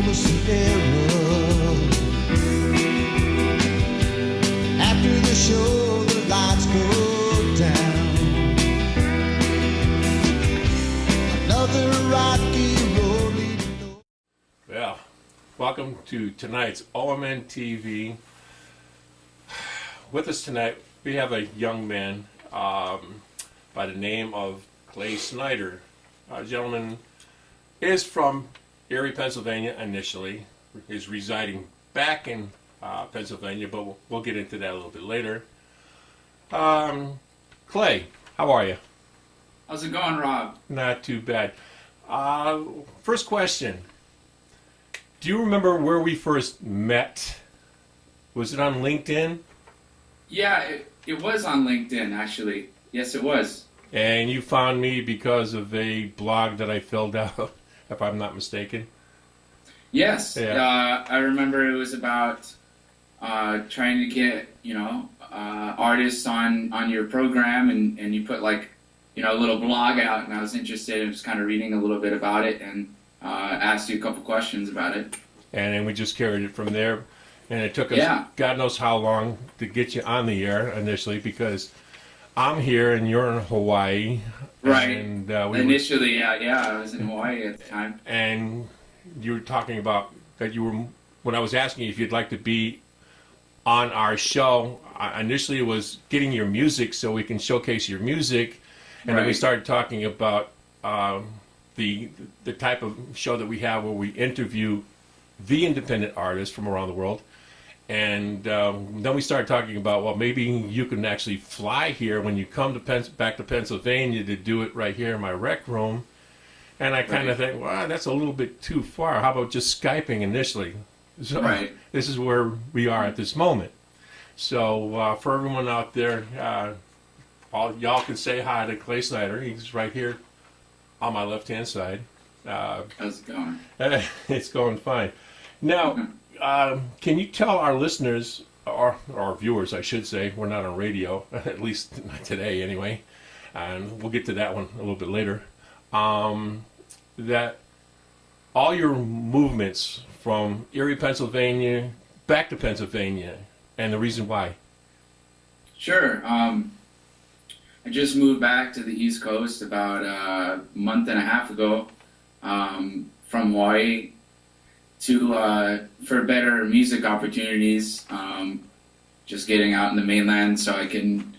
promise an error. After the show, the lights go down. Another rocky road leading north. Well, welcome to tonight's OmnTV. With us tonight, we have a young man by the name of Clay Snyder. A gentleman is from Erie, Pennsylvania initially, is residing back in Pennsylvania, but we'll get into that a little bit later. Clay, how are you? How's it going, Rob? Not too bad. First question. Do you remember where we first met? Was it on LinkedIn? Yeah, it was on LinkedIn, actually. Yes, it was. And you found me because of a blog that I filled out, if I'm not mistaken. Yes. Yeah. I remember it was about trying to get, artists on your program, and you put a little blog out, and I was interested in just kind of reading a little bit about it and asked you a couple questions about it. And then we just carried it from there. And it took us God knows how long to get you on the air initially, because I'm here and you're in Hawaii. Right. And initially, I was in Hawaii at the time. And you were talking about that when I was asking you if you'd like to be on our show, initially it was getting your music so we can showcase your music. And then we started talking about the type of show that we have where we interview the independent artists from around the world. And then we started talking about, well, maybe you can actually fly here when you come to back to Pennsylvania to do it right here in my rec room. And I kind of think, well, that's a little bit too far. How about just Skyping initially? So this is where we are at this moment. So for everyone out there, y'all can say hi to Clay Snyder. He's right here on my left-hand side. How's it going? It's going fine. Now, can you tell our listeners, or our viewers, I should say, we're not on radio, at least not today anyway, and we'll get to that one a little bit later, that all your movements from Erie, Pennsylvania, back to Pennsylvania, and the reason why? Sure. I just moved back to the East Coast about a month and a half ago from Hawaii for better music opportunities, just getting out in the mainland so I can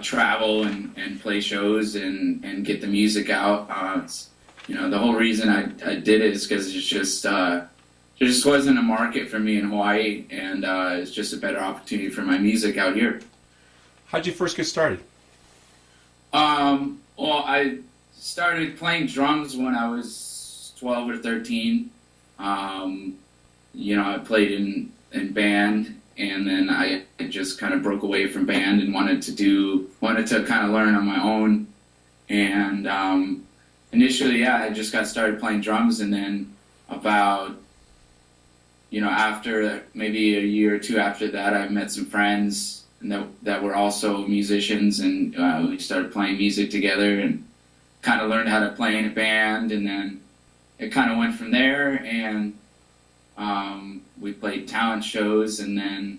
travel and play shows and get the music out. The whole reason I did it is because it's just there just wasn't a market for me in Hawaii, and it's just a better opportunity for my music out here. How'd you first get started? Well, I started playing drums when I was 12 or 13. I played in band, and then I just kind of broke away from band and wanted to kind of learn on my own. And initially, I just got started playing drums, and then about after maybe a year or two after that, I met some friends that were also musicians, and we started playing music together and kind of learned how to play in a band, and then it kind of went from there, and we played talent shows, and then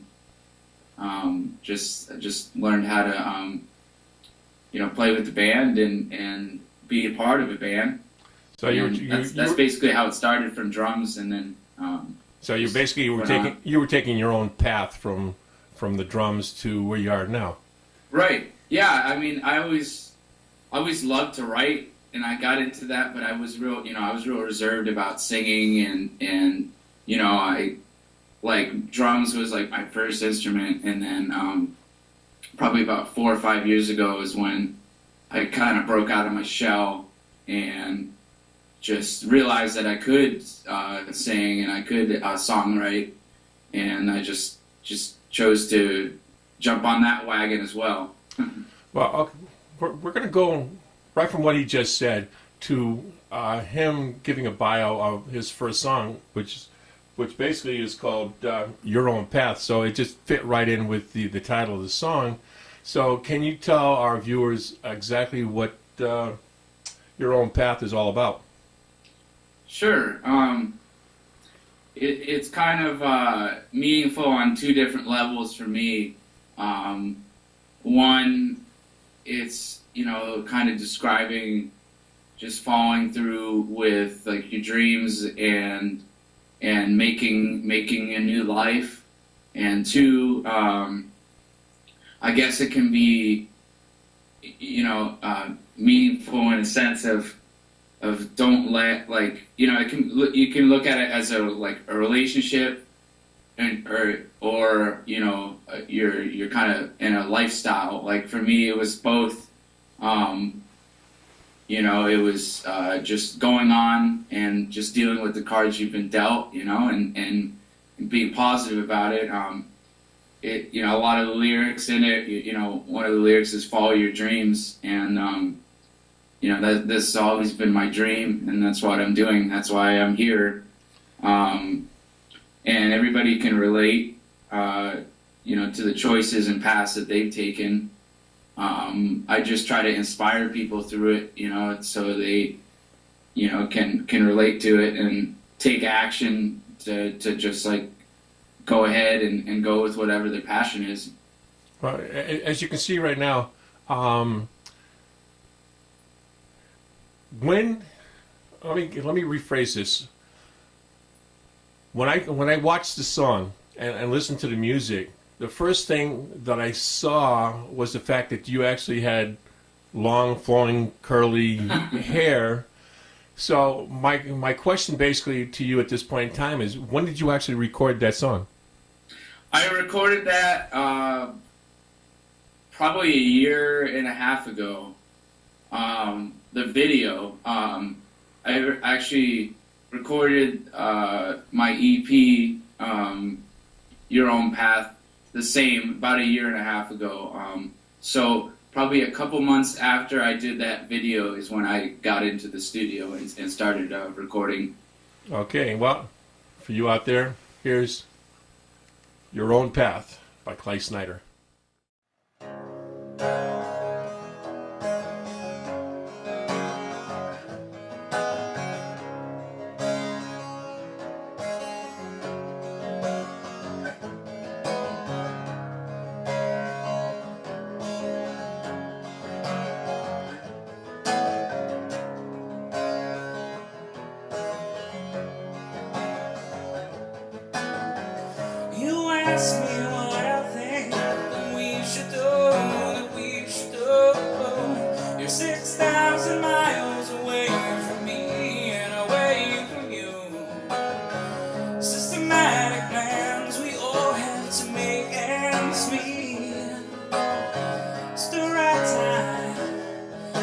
just learned how to play with the band and be a part of a band. So that's basically how it started, from drums, and then so you basically were taking your own path from the drums to where you are now. Right. Yeah. I mean, I always loved to write, and I got into that, but I was real reserved about singing, and I drums was like my first instrument, and then probably about 4 or 5 years ago is when I kind of broke out of my shell and just realized that I could sing and I could songwrite, and I just chose to jump on that wagon as well. Well, we're going to go right from what he just said to him giving a bio of his first song, which basically is called Your Own Path. So it just fit right in with the title of the song. So can you tell our viewers exactly what Your Own Path is all about? Sure. it's kind of meaningful on two different levels for me. One, it's, you know, kind of describing just following through with like your dreams and making a new life. And two, I guess it can be, you know, meaningful in a sense of don't let, like, you know, you can look at it as a relationship, and or you know, you're kind of in a lifestyle. Like for me, it was both. You know, it was just going on and just dealing with the cards you've been dealt, you know, and being positive about it. It, you know, a lot of the lyrics in it, you know, one of the lyrics is "Follow your dreams," and you know, this has always been my dream, and that's what I'm doing. That's why I'm here. And everybody can relate, you know, to the choices and paths that they've taken. I just try to inspire people through it, you know, so they, you know, can relate to it and take action to just like go ahead and go with whatever their passion is. Well, as you can see right now, when let me rephrase this. When I watched the song and listened to the music, the first thing that I saw was the fact that you actually had long, flowing, curly hair. So my question basically to you at this point in time is, when did you actually record that song? I recorded that probably a year and a half ago. The video, I actually recorded my EP, Your Own Path, the same, about a year and a half ago. So probably a couple months after I did that video is when I got into the studio and started recording. Okay, well, for you out there, here's Your Own Path by Clay Snyder. Ask me what I think that we should do. You're 6,000 miles away from me and away from you. Systematic plans we all have to make ends meet. It's the right time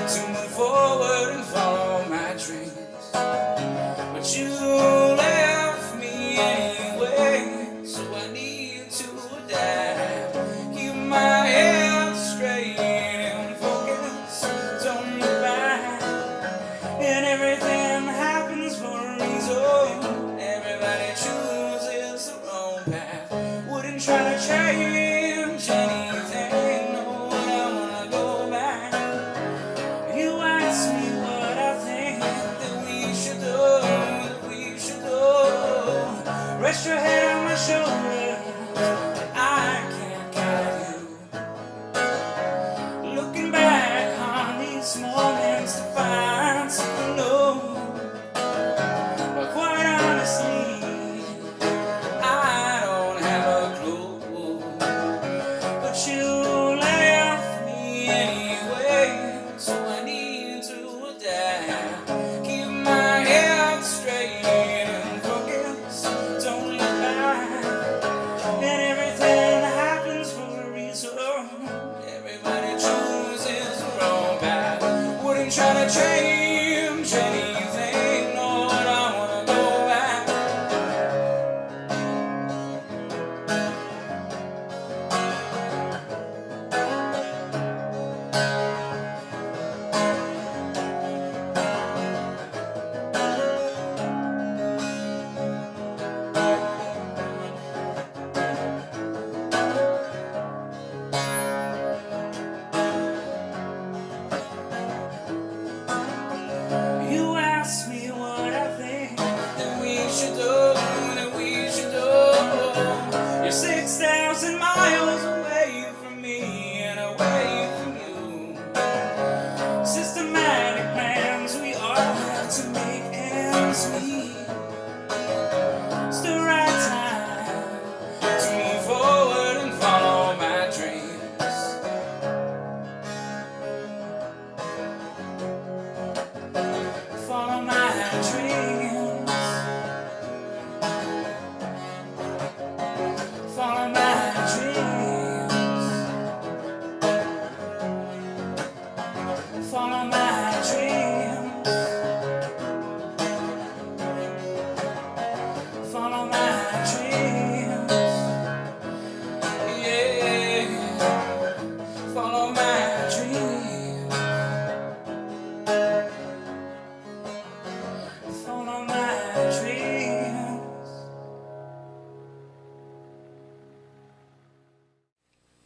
to move forward and follow my dreams. But you left me anyway, so I need to adapt. Keep my head straight and focus, don't look back. And everything happens for a reason. Everybody chooses their own path. Wouldn't try to change anything, no, I wanna go back. You ask me what I think that we should do, Rest your head on my shoulder, I can't guide you. Looking back on these moments to find something new. But quite honestly, I don't have a clue. But you left me anyway, so I need to adapt. Keep my head straight and focus, don't look back. And everything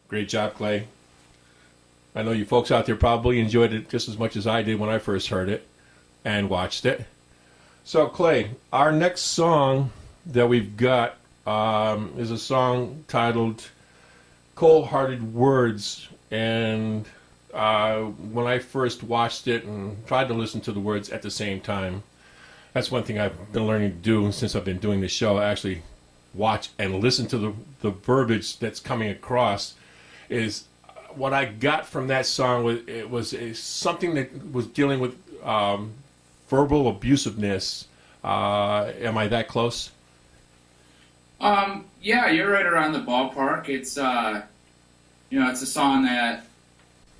Great job, Clay. I know you folks out there probably enjoyed it just as much as I did when I first heard it and watched it. So, Clay, our next song that we've got is a song titled Cold-Hearted Words. And when I first watched it and tried to listen to the words at the same time, that's one thing I've been learning to do since I've been doing this show. I actually watch and listen to the verbiage that's coming across. Is what I got from that song was something that was dealing with verbal abusiveness. Am I that close? Yeah, you're right around the ballpark. It's it's a song that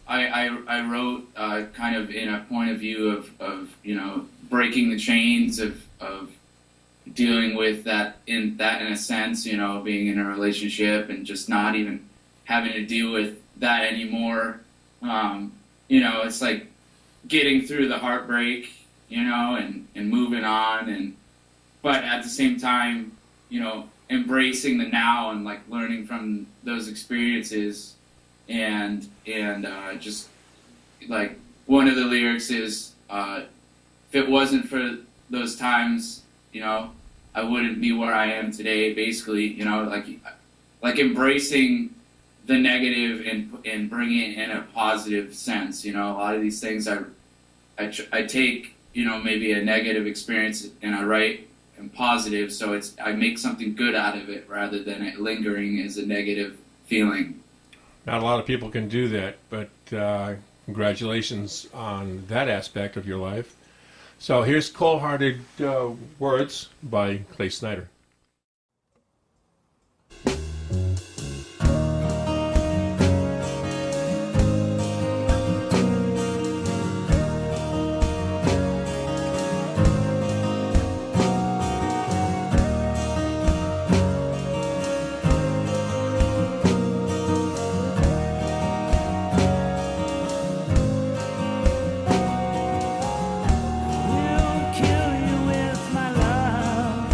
I wrote kind of in a point of view of breaking the chains of dealing with that in a sense, being in a relationship and just not even having to deal with that anymore. It's like getting through the heartbreak, and moving on, but at the same time, embracing the now and like learning from those experiences, and just like one of the lyrics is, if it wasn't for those times, I wouldn't be where I am today. Basically, like embracing the negative and bringing it in a positive sense. A lot of these things I take, maybe a negative experience and I write in positive, so I make something good out of it rather than it lingering as a negative feeling. Not a lot of people can do that, but congratulations on that aspect of your life. So here's Cold-Hearted Words by Clay Snyder. Will kill you with my love.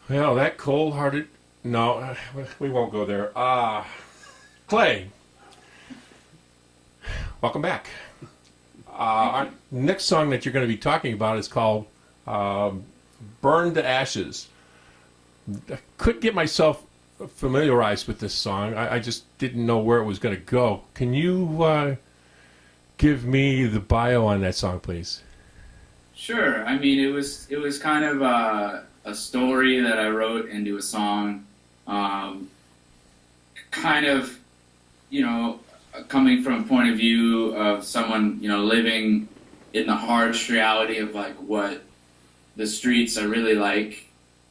Well, that cold-hearted. No, we won't go there. Clay, welcome back. Our next song that you're going to be talking about is called "Burn to Ashes." I couldn't get myself familiarized with this song. I just didn't know where it was going to go. Can you give me the bio on that song, please? Sure. I mean, it was kind of a story that I wrote into a song, kind of, you know, coming from a point of view of someone, you know, living in the harsh reality of like what the streets are really like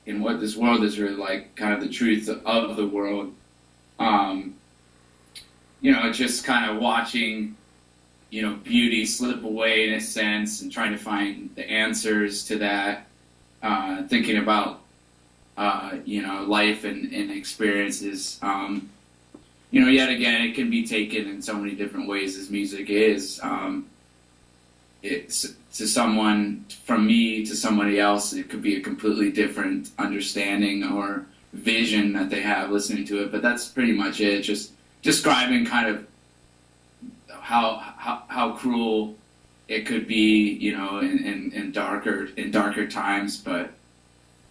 and what this world is really like, kind of the truth of the world. You know, just kind of watching, you know, beauty slip away in a sense and trying to find the answers to that, thinking about, you know, life and experiences. You know, yet again, it can be taken in so many different ways as music is. It's to someone, from me to somebody else, it could be a completely different understanding or vision that they have listening to it. But that's pretty much it. Just describing kind of how cruel it could be, you know, in darker times. But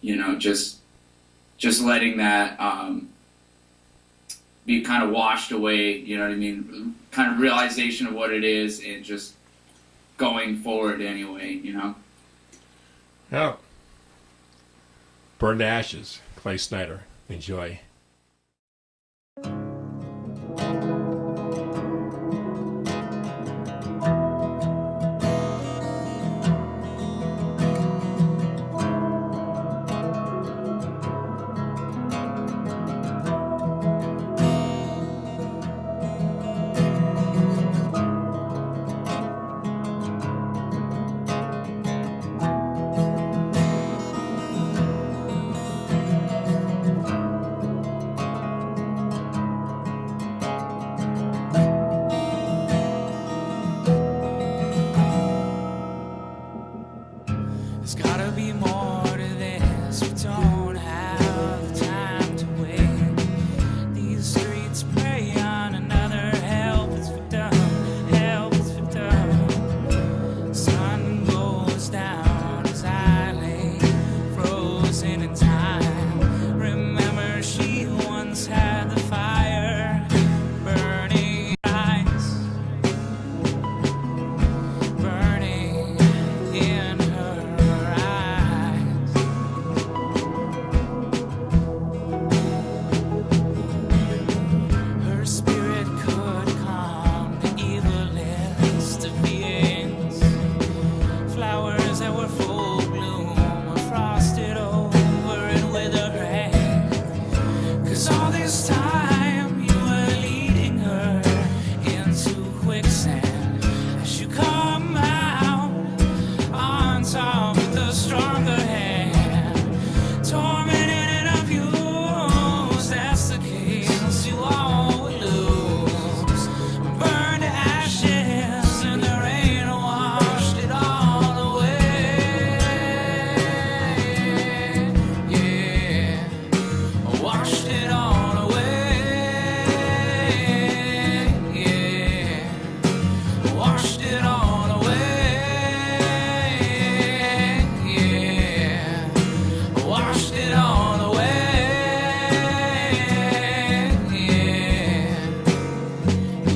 you know, just letting that be kind of washed away. You know what I mean? Kind of realization of what it is, and just going forward anyway, you know? Yeah. Burn to Ashes, Clay Snyder. Enjoy. There's gotta be more to this. We don't have the time to wait. These streets prey on another helpless victim, helpless victim. Sun goes down as I lay frozen in time. Remember, she once had the fire burning eyes, burning in her eyes. Her spirit could calm the evilest of beings. Flowers that were full bloom were frosted over and withered. 'Cause all this time you were leading her into quicksand. As you come out on top with a stronger hand, tormented and abused. That's the case you all will lose. Burn to ashes and the rain washed it all away. Yeah, washed it all away. Yeah, washed it all away. Yeah, washed it all away. Yeah,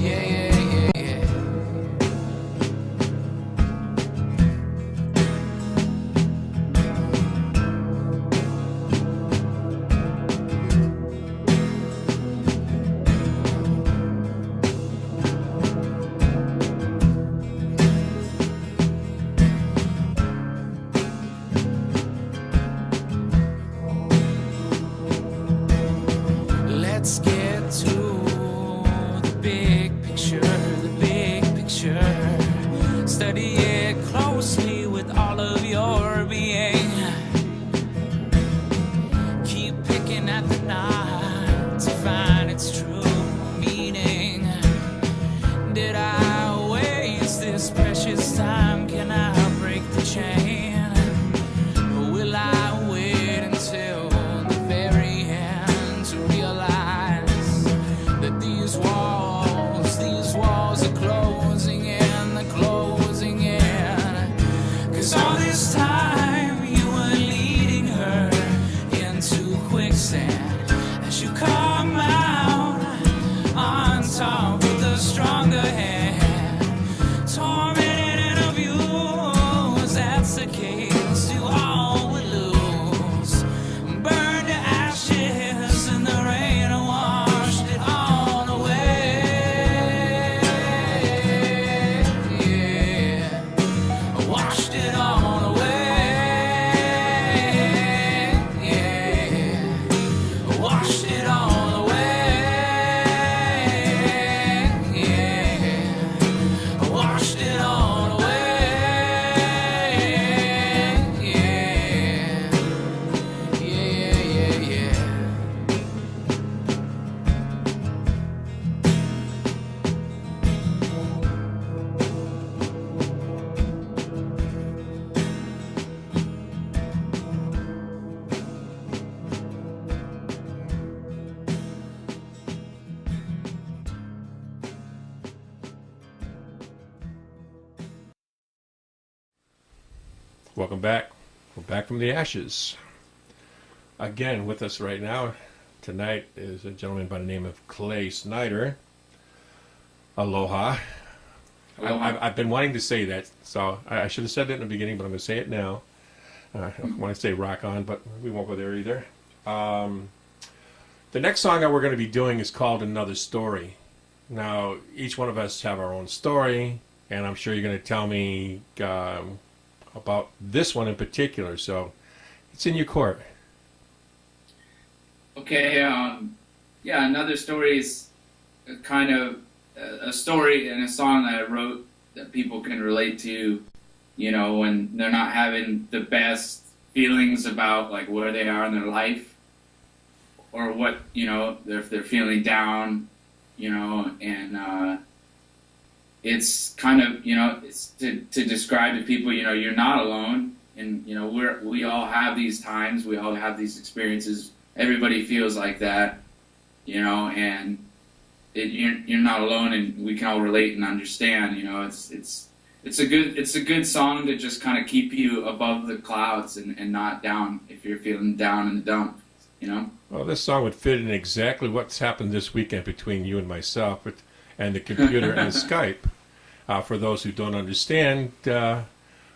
yeah, yeah, yeah. Let's get to the big picture, the big picture. Study it closely with all of your being. Keep picking at the knot to find its true meaning. Did I waste this precious time? Can I break the chain? Or will I wait until Welcome back. We're back from the ashes. Again, with us right now tonight is a gentleman by the name of Clay Snyder. Aloha. I've been wanting to say that, so I should have said it in the beginning, but I'm going to say it now. I want to say rock on, but we won't go there either. The next song that we're going to be doing is called Another Story. Now, each one of us have our own story, and I'm sure you're going to tell me about this one in particular, so it's in your court. Okay, yeah, Another Story is kind of a story and a song that I wrote that people can relate to, you know, when they're not having the best feelings about like where they are in their life or what, you know, if they're feeling down, you know, and it's kind of, you know, it's to describe to people, you know, you're not alone, and you know, we all have these times, we all have these experiences. Everybody feels like that, you know, and you're not alone, and we can all relate and understand. You know, it's a good song to just kind of keep you above the clouds and not down if you're feeling down in the dump. You know. Well, this song would fit in exactly what's happened this weekend between you and myself, and the computer and Skype. For those who don't understand,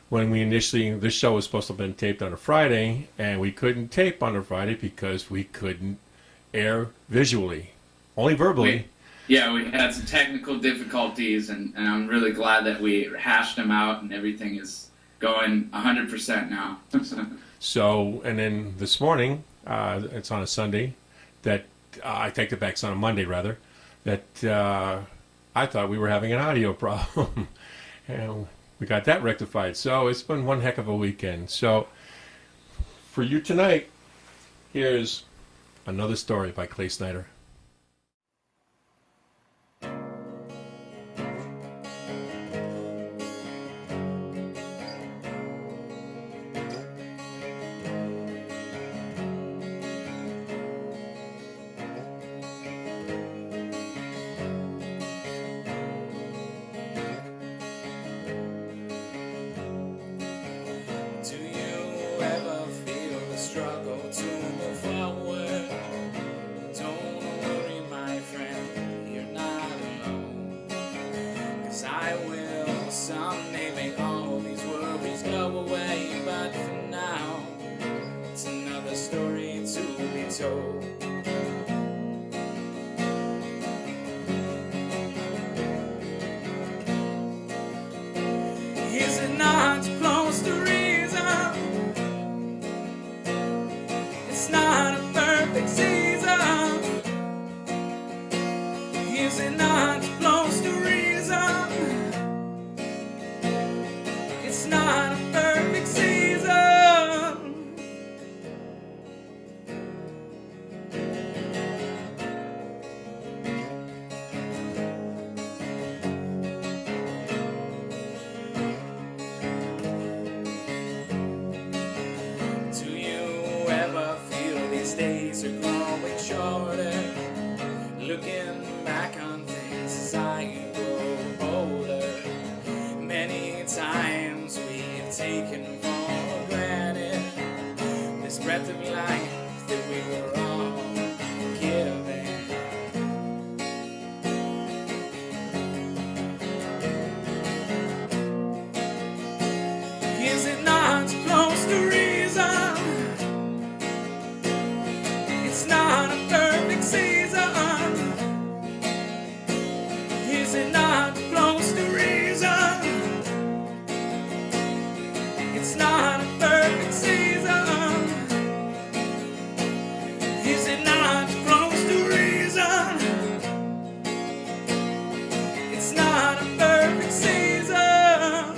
when this show was supposed to have been taped on a Friday, and we couldn't tape on a Friday because we couldn't air visually, only verbally. We had some technical difficulties, and I'm really glad that we hashed them out, and everything is going 100% now. So, and then this morning, it's on a Sunday, that I take it back, it's on a Monday rather, that I thought we were having an audio problem, and we got that rectified. So it's been one heck of a weekend. So for you tonight, here's Another Story by Clay Snyder. Do you ever feel the struggle to move forward? Don't worry, my friend, you're not alone. 'Cause I will someday make all these worries go away. But for now, it's another story to be told. Is it not close to reason? It's not a perfect season. Is it not close to reason? It's not a perfect season. Do you ever feel these days are growing shorter? Looking back on things as I grow older, many times we've taken for granted this breath of life that we were all given. Is it not close to reason? It's not a perfect season. Is it not close to reason? It's not a perfect season. Is it not close to reason? It's not a perfect season.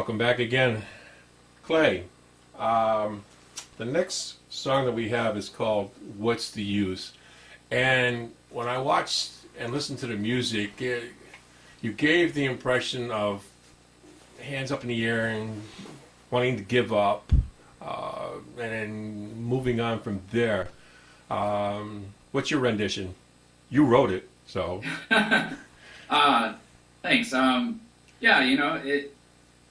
Welcome back again. Clay, the next song that we have is called What's the Use? And when I watched and listened to the music, you gave the impression of hands up in the air and wanting to give up, and then moving on from there. What's your rendition? You wrote it, so. Thanks. Yeah, you know,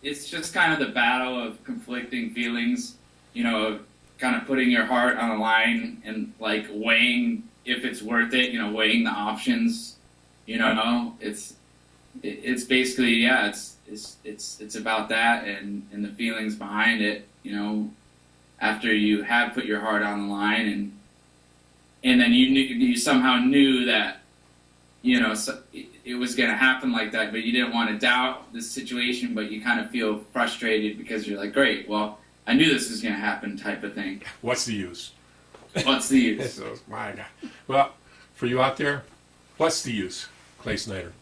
it's just kind of the battle of conflicting feelings, you know, kind of putting your heart on the line and like weighing if it's worth it, you know, weighing the options, you know, it's basically, yeah, it's about that and the feelings behind it, you know, after you have put your heart on the line and then you somehow knew that, you know, it was going to happen like that, but you didn't want to doubt the situation, but you kind of feel frustrated because you're like, great, well, I knew this was going to happen type of thing. What's the use? What's the use? So, my God. Well, for you out there, what's the use? Clay Snyder.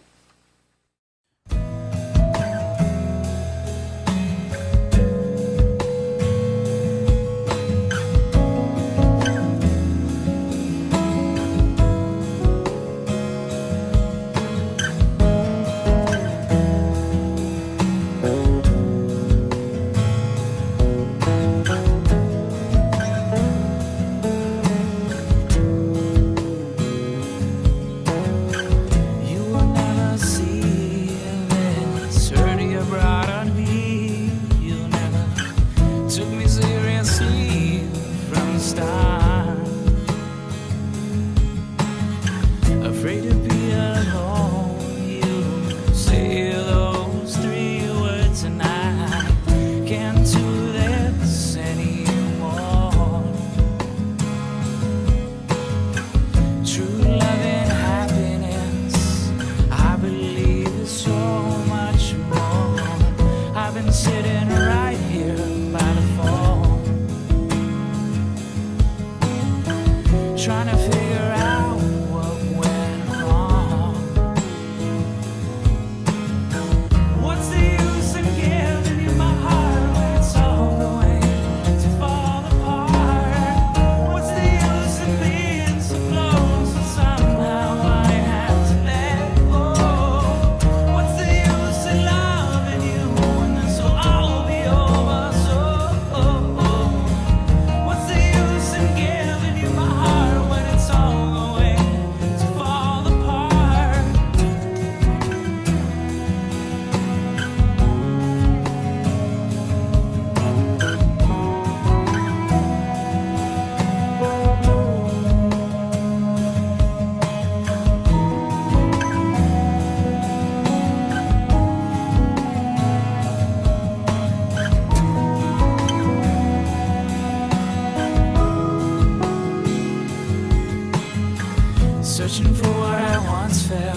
Searching for what I once felt.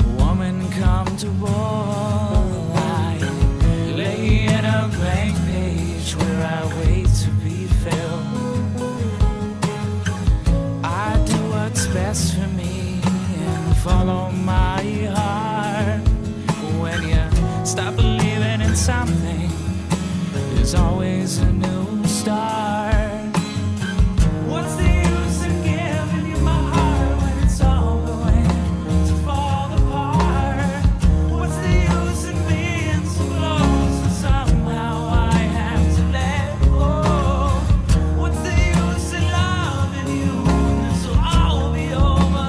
A woman come to light, lay in a blank page where I wait to be filled. I do what's best for me and follow my heart. When you stop believing in something, there's always a new start. What's the use in giving you my heart when it's all going to fall apart? What's the use in being so close and somehow I have to let go? What's the use in loving you when this will all be over?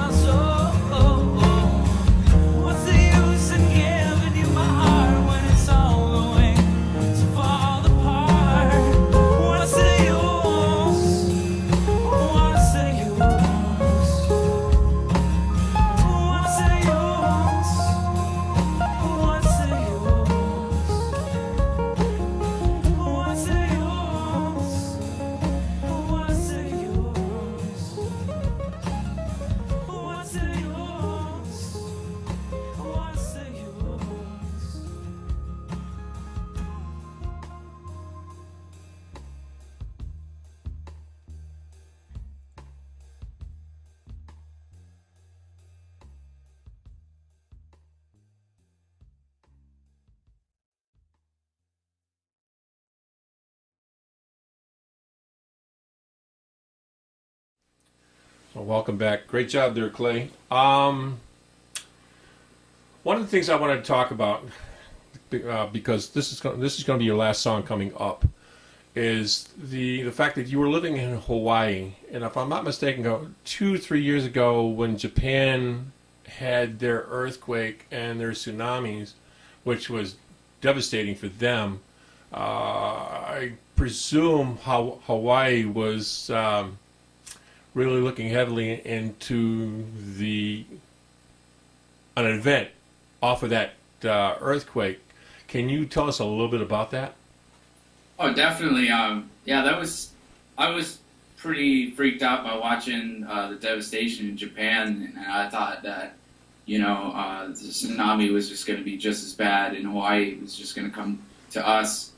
What's the use in giving you my heart when it's all going to fall apart? Well, welcome back. Great job there, Clay. One of the things I wanted to talk about, because this is going to be your last song coming up, is the fact that you were living in Hawaii, and if I'm not mistaken, 2-3 years ago when Japan had their earthquake and their tsunamis, which was devastating for them. I presume Hawaii was really looking heavily into an event off of that earthquake. Can you tell us a little bit about that? Oh, definitely. Yeah, I was pretty freaked out by watching the devastation in Japan, and I thought that, the tsunami was just going to be just as bad in Hawaii. It was just going to come to us.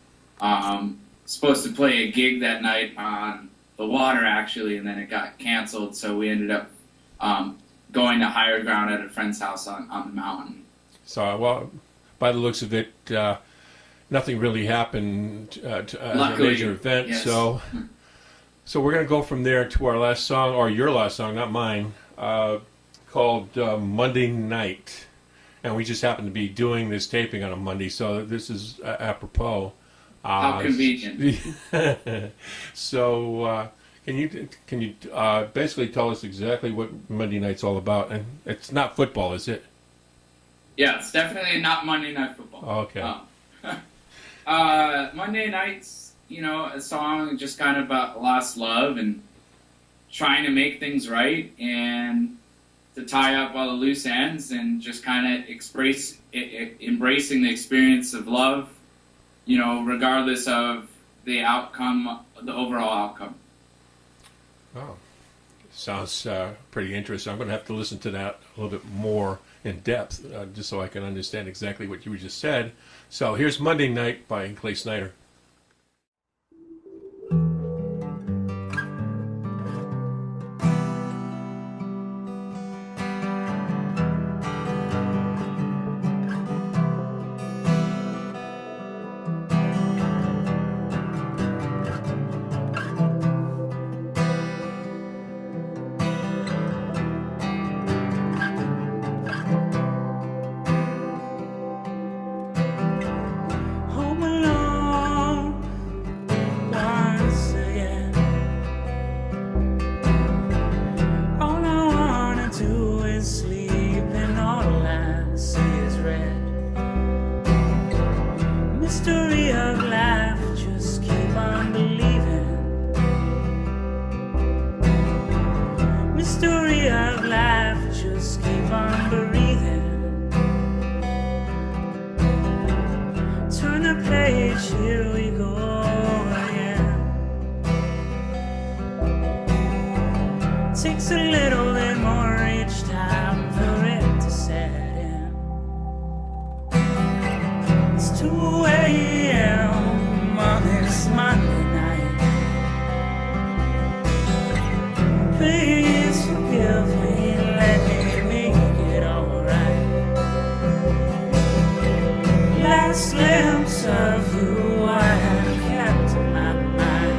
Supposed to play a gig that night on the water, actually, and then it got canceled, so we ended up going to higher ground at a friend's house on the mountain. So, well, by the looks of it, nothing really happened as a major event. Yes. So we're going to go from there to our last song, or your last song, not mine, called Monday Night. And we just happen to be doing this taping on a Monday, so this is apropos. How convenient. So, can you basically tell us exactly what Monday Night's all about? And it's not football, is it? Yeah, it's definitely not Monday Night Football. Okay. Monday Night's, a song just kind of about lost love and trying to make things right and to tie up all the loose ends and just kind of embracing the experience of love, regardless of the outcome, the overall outcome. Oh, sounds pretty interesting. I'm going to have to listen to that a little bit more in depth, just so I can understand exactly what you just said. So here's Monday Night by Clay Snyder. Home alone once again. All I wanna do is sleep, and all I see is red. Mystery of life, just keep on believing. Mystery of life, just keep on breathing. Turn the page, here we go again. Takes a little bit more each time for it to set in. It's 2 a.m. on this Monday night. Please forgive me, let me make it alright. Last glimpse of you I have kept in my mind.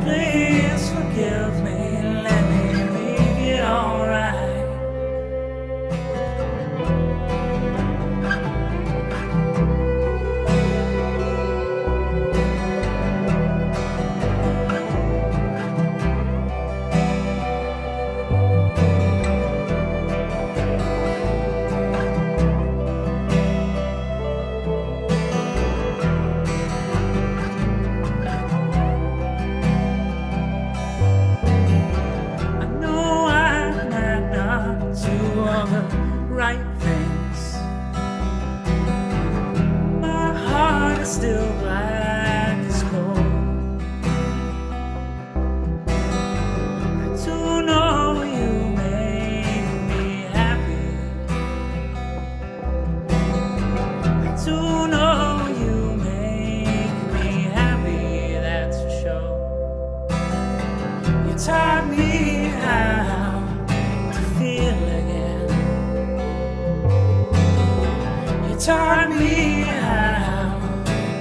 Please forgive me, let me make it alright. I know I might not do all the right things. My heart is still black as coal. I do know you make me happy. I do know you make me happy, that's for sure. You taught me how to feel again. You taught me how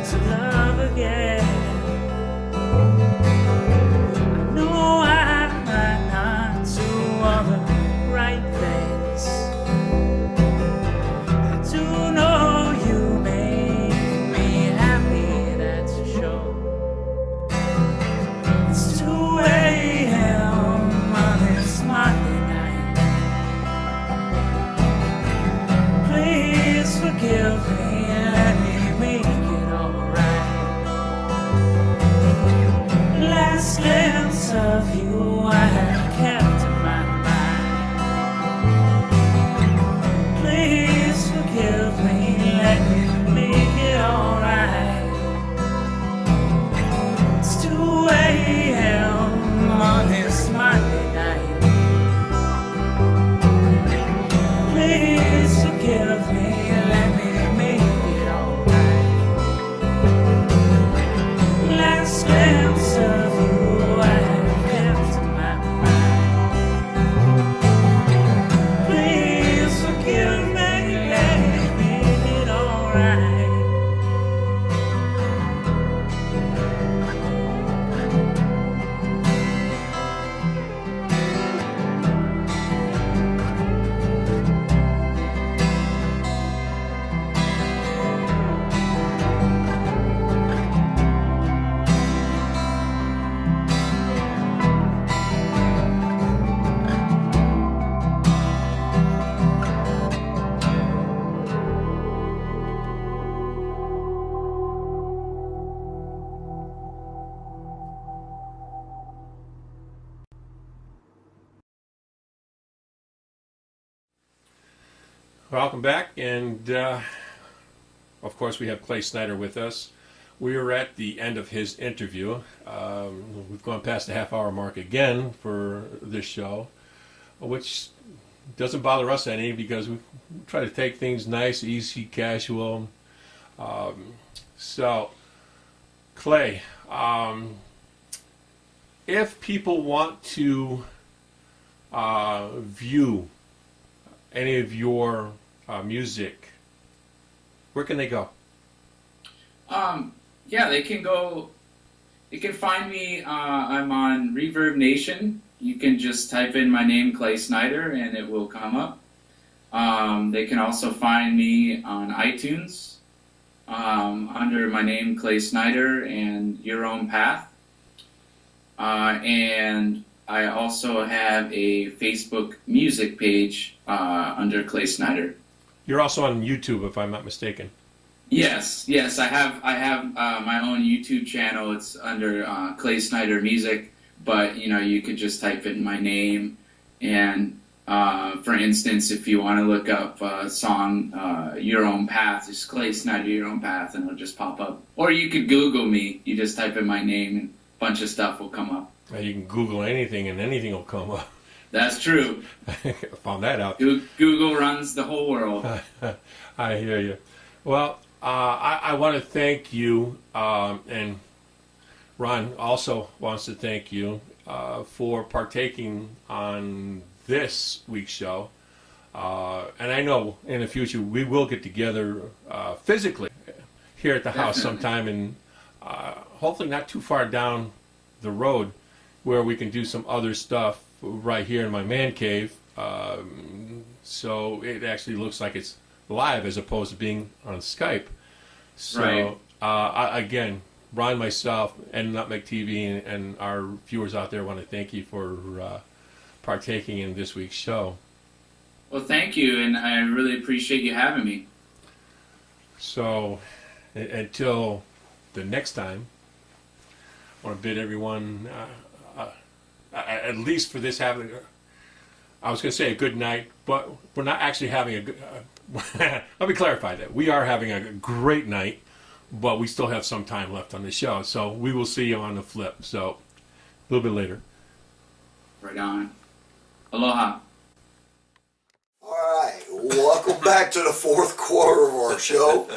to love again. I know I Welcome back, and of course we have Clay Snyder with us. We are at the end of his interview. We've gone past the half-hour mark again for this show, which doesn't bother us any because we try to take things nice, easy, casual. So, Clay, if people want to view any of your music, where can they go? Yeah, they can go. You can find me. I'm on Reverb Nation. You can just type in my name, Clay Snyder, and it will come up. They can also find me on iTunes under my name, Clay Snyder, and Your Own Path. And I also have a Facebook music page under Clay Snyder. You're also on YouTube, if I'm not mistaken. Yes. I have my own YouTube channel. It's under Clay Snyder Music, but you could just type in my name, and for instance, if you want to look up a song, Your Own Path, just Clay Snyder, Your Own Path, and it'll just pop up. Or you could Google me. You just type in my name, and a bunch of stuff will come up. You can Google anything, and anything will come up. That's true. I found that out. Google runs the whole world. I hear you. Well, I want to thank you, and Ron also wants to thank you for partaking on this week's show. And I know in the future we will get together physically here at the house sometime, and hopefully not too far down the road, where we can do some other stuff right here in my man cave. So it actually looks like it's live as opposed to being on Skype. So again, Ron, myself, and Nutmeg TV, and our viewers out there want to thank you for partaking in this week's show. Well, thank you, and I really appreciate you having me. So until the next time, I want to bid everyone, at least for this having, I was going to say a good night, but we're not actually having a good, let me clarify that. We are having a great night, but we still have some time left on the show. So we will see you on the flip. So a little bit later. Right on. Aloha. All right, welcome back to the fourth quarter of our show.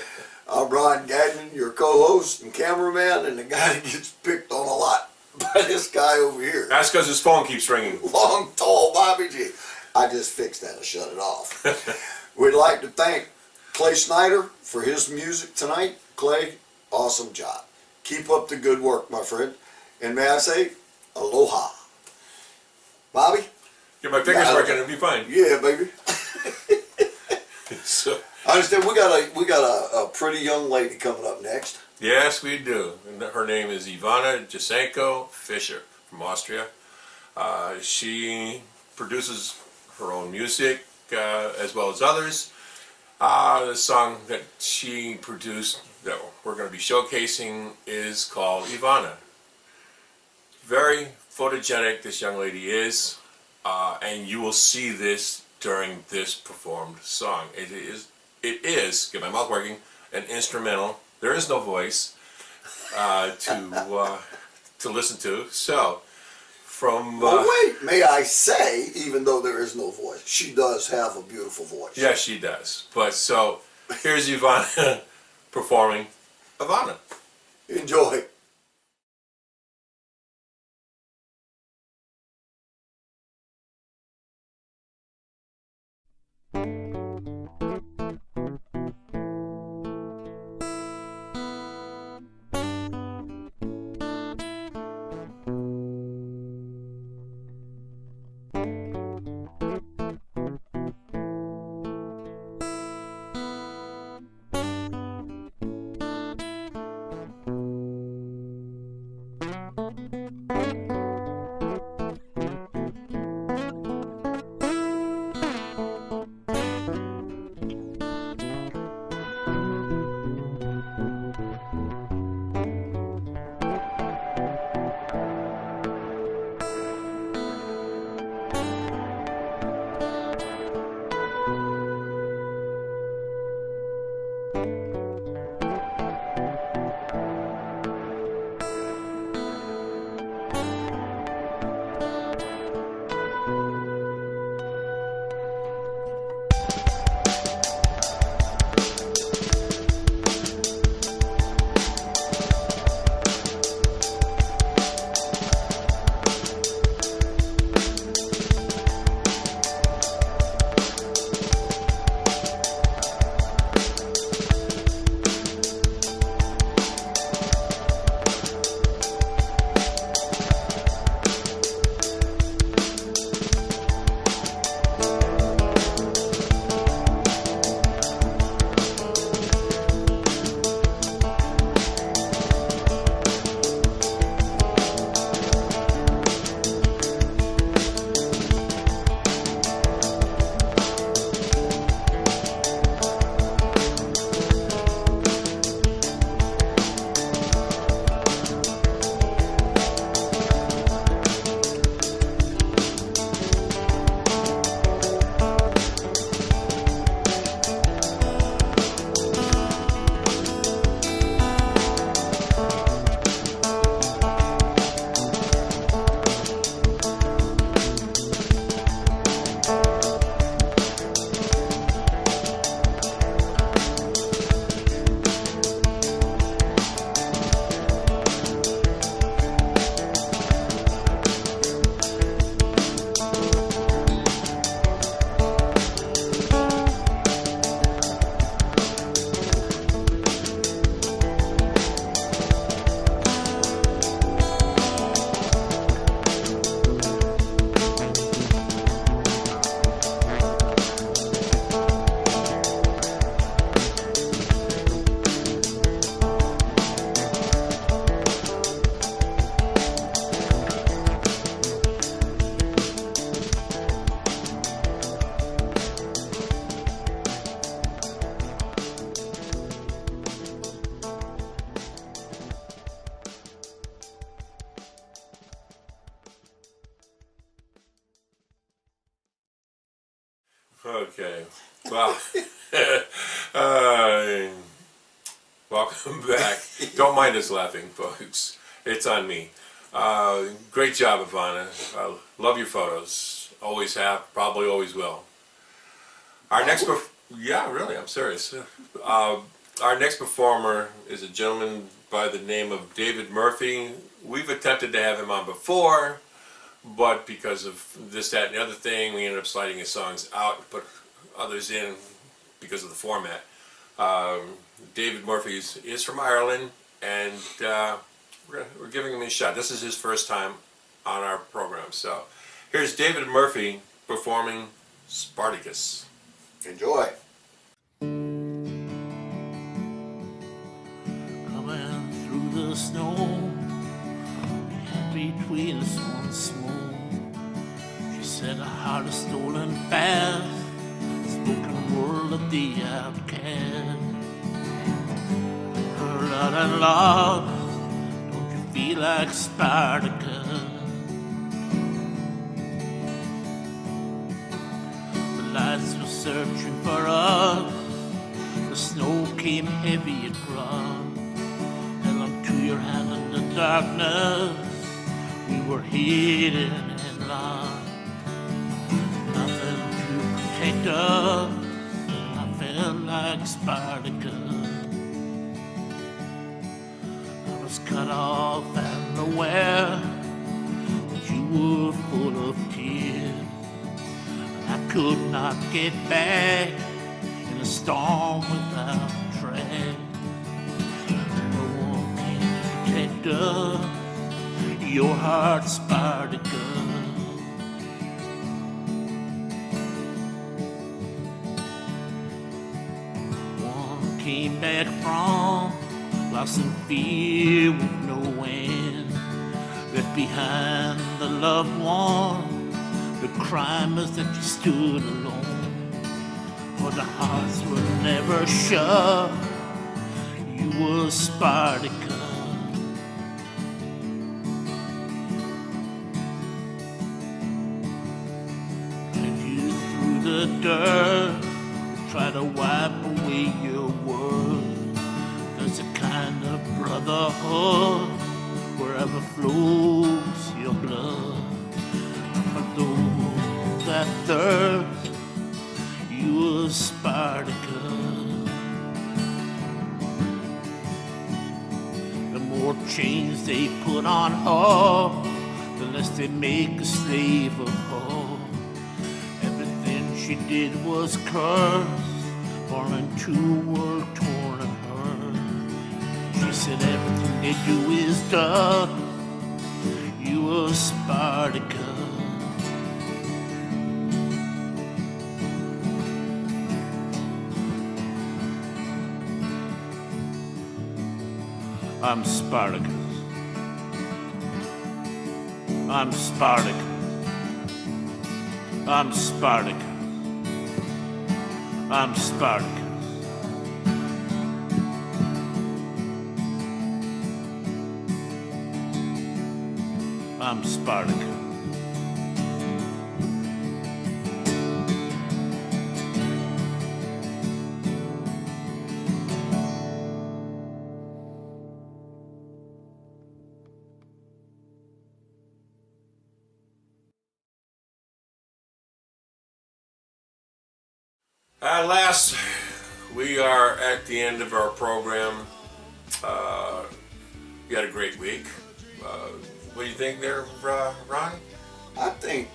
I'm Ron Gagnon, your co-host and cameraman, and the guy that gets picked on a lot by this guy over here. That's because his phone keeps ringing. Long, tall Bobby G. I just fixed that. I shut it off. We'd like to thank Clay Snyder for his music tonight. Clay, awesome job. Keep up the good work, my friend. And may I say, aloha. Bobby? Get my fingers working, it'll be fine. Yeah, baby. So, I understand we got a pretty young lady coming up next. yes, we do. And her name is Ivana Jasenko Fischer from Austria. She produces her own music as well as others. The song that she produced that we're going to be showcasing is called Ivana. Very photogenic this young lady is, and you will see this during this performed song. It is, get my mouth working, an instrumental. There is no voice to listen to. So, from Well, wait, may I say, even though there is no voice, she does have a beautiful voice. yes, she does. But so here's Ivana performing Ivana. Enjoy. Okay. Well, uh, welcome back. Don't mind us laughing, folks. It's on me. Great job, Ivana. Love your photos. Always have. Probably always will. Our next, yeah, really, I'm serious. Our next performer is a gentleman by the name of David Murphy. We've attempted to have him on before, but because of this, that, and the other thing, we ended up sliding his songs out and put others in because of the format. David Murphy is from Ireland, and we're giving him a shot. This is his first time on our program. So here's David Murphy performing Spartacus. Enjoy. Coming through the snow, between us one smoke. She said a heart is stolen fast, spoken word of the outcast. Her love and love, don't you feel like Spartacus? The lights were searching for us, the snow came heavy across. Held onto your hand in the darkness, we were hidden and lost. Nothing to protect us, I felt like Spartacus. I was cut off and aware that you were full of tears. I could not get back in a storm without track. No one came to protect us, your heart, Spartacus. One came back from lost in fear with no end, left behind the loved one. The crime is that you stood alone, for the hearts were never shut. You were Spartacus. And you threw the dirt, try to wipe away your words. There's a kind of brotherhood wherever flows your blood. For those that thirst, you were Spartacus. The more chains they put on her, the less they make a slave of her. Everything she did was cursed, for in two were torn in her. She said everything they do is done. You were Spartacus. I'm Spartacus. I'm Spartacus. I'm Spartacus. I'm Spartacus. I'm Spartacus. At last, we are at the end of our program. We had a great week. What do you think there, Ron? I think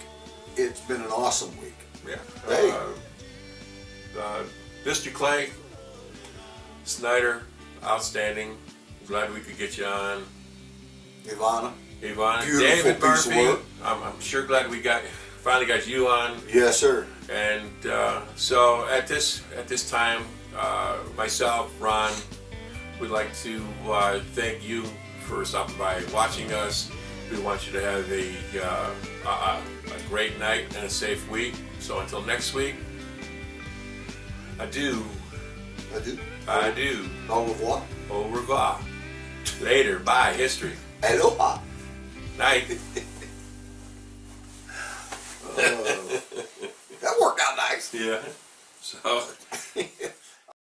it's been an awesome week. Yeah. Hey. Mr. Clay Snyder, outstanding. Glad we could get you on. Ivana. Ivana, Beautiful David piece of Murphy. work. I'm sure glad we finally got you on. Yes, sir. And so at this time, myself, Ron, would like to thank you for stopping by, watching us. We want you to have a great night and a safe week. So until next week, adieu. Adieu. Adieu. Au revoir. Au revoir. Later. Bye. History. Aloha. Night. That worked out nice. Yeah. So